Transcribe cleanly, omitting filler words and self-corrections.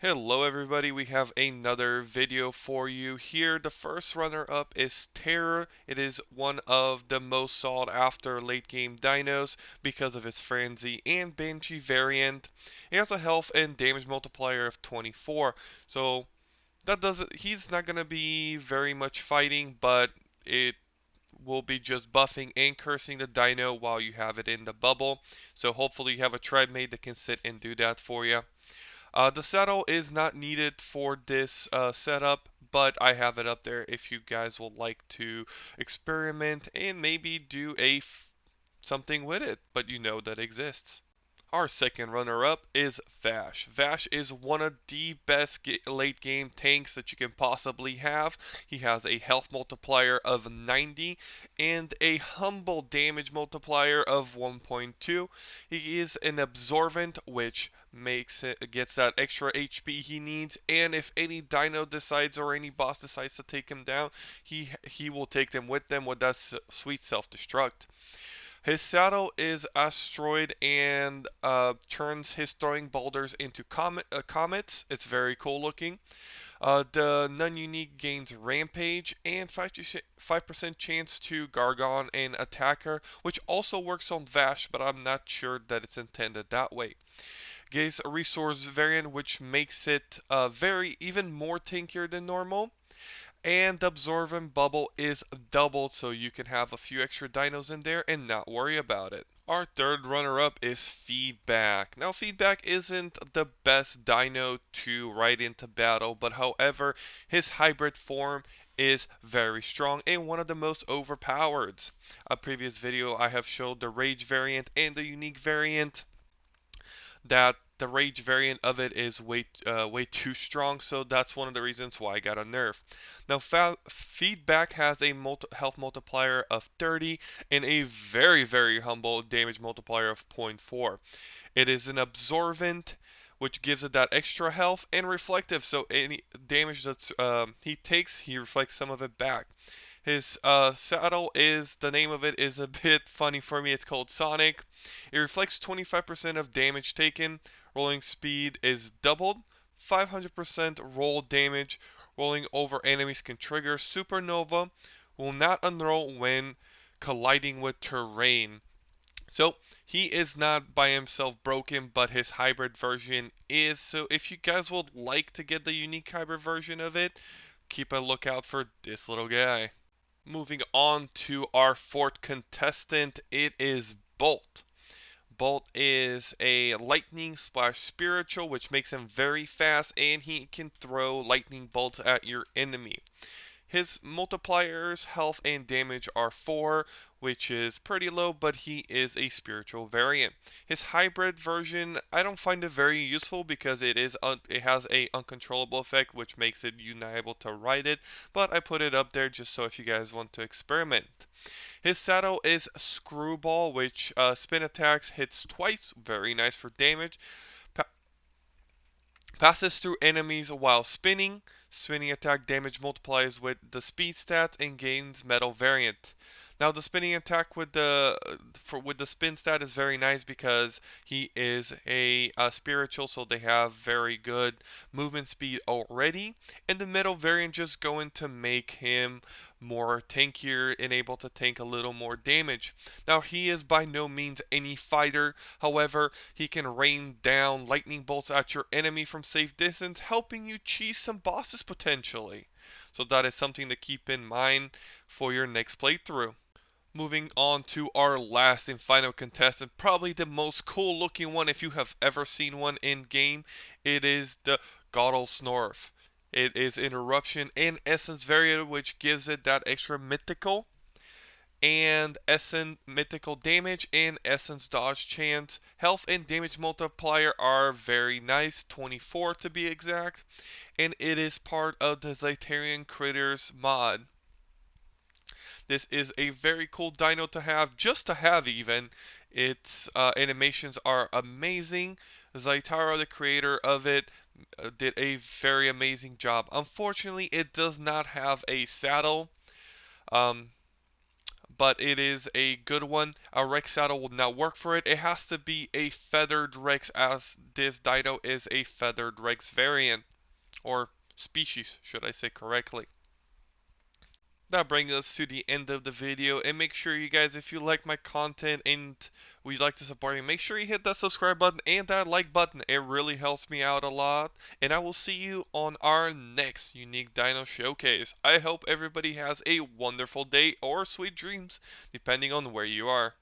Hello everybody, we have another video for you here. The first runner-up is Terror. It is one of the most sought after late game dinos because of its Frenzy and Banshee variant. It has a health and damage multiplier of 24, so that doesn't, he's not gonna be very much fighting, but it will be just buffing and cursing the dino while you have it in the bubble. So hopefully you have a tribe mate that can sit and do that for you. The saddle is not needed for this setup, but I have it up there if you guys would like to experiment and maybe do something with it, but you know that exists. Our second runner-up is Vash. Vash is one of the best late game tanks that you can possibly have. He has a health multiplier of 90 and a humble damage multiplier of 1.2. He is an Absorbent, which gets that extra HP he needs, and if any dino decides or any boss decides to take him down, he will take them with that sweet self-destruct. His saddle is asteroid and turns his throwing boulders into comets. It's very cool looking. The non-unique gains rampage and 5% chance to Gargon and attacker, which also works on Vash, but I'm not sure that it's intended that way. Gains a resource variant, which makes it very even more tankier than normal. And the Absorbent bubble is doubled, so you can have a few extra dinos in there and not worry about it. Our third runner-up is Feedback. Now, Feedback isn't the best dino to ride into battle, but however, his hybrid form is very strong and one of the most overpowered. A previous video I have showed the Rage variant and the Unique variant. That the Rage variant of it is way too strong, so that's one of the reasons why I got a nerf. Now, Feedback has a health multiplier of 30 and a very humble damage multiplier of 0.4. It is an Absorbent, which gives it that extra health, and reflective, so any damage that he takes, he reflects some of it back. His saddle is, the name of it is a bit funny for me. It's called Sonic. It reflects 25% of damage taken. Rolling speed is doubled. 500% roll damage. Rolling over enemies can trigger Supernova. Will not unroll when colliding with terrain. So he is not by himself broken, but his hybrid version is. So if you guys would like to get the unique hybrid version of it, keep a lookout for this little guy. Moving on to our fourth contestant, it is Bolt. Bolt is a lightning splash spiritual, which makes him very fast, and he can throw lightning bolts at your enemy. His multipliers, health and damage are 4, which is pretty low, but he is a spiritual variant. His hybrid version, I don't find it very useful because it has a uncontrollable effect, which makes it you not able to ride it, but I put it up there just so if you guys want to experiment. His saddle is Screwball, which spin attacks, hits twice, very nice for damage. Pa Passes through enemies while spinning. Spinning attack damage multiplies with the speed stat and gains metal variant. Now the spinning attack with the spin stat is very nice because he is a spiritual, so they have very good movement speed already. And the metal variant just going to make him more tankier and able to tank a little more damage. Now he is by no means any fighter, however he can rain down lightning bolts at your enemy from safe distance, helping you cheese some bosses potentially. So that is something to keep in mind for your next playthrough. Moving on to our last and final contestant, probably the most cool looking one if you have ever seen one in game, it is the Gottle Snorf. It is Interruption and Essence variant, which gives it that extra mythical and Essence mythical damage and Essence dodge chance. Health and damage multiplier are very nice, 24 to be exact, and it is part of the Zytarian Critters mod. This is a very cool dino to have, just to have even. Its animations are amazing. Zytara, the creator of it, did a very amazing job. Unfortunately, it does not have a saddle, um, but it is a good one. A Rex saddle will not work for it. It has to be a feathered Rex, as this dino is a feathered Rex variant, or species, should I say correctly. That brings us to the end of the video, and make sure you guys, if you like my content and would like to support me, make sure you hit that subscribe button and that like button. It really helps me out a lot, and I will see you on our next Unique Dino Showcase. I hope everybody has a wonderful day or sweet dreams, depending on where you are.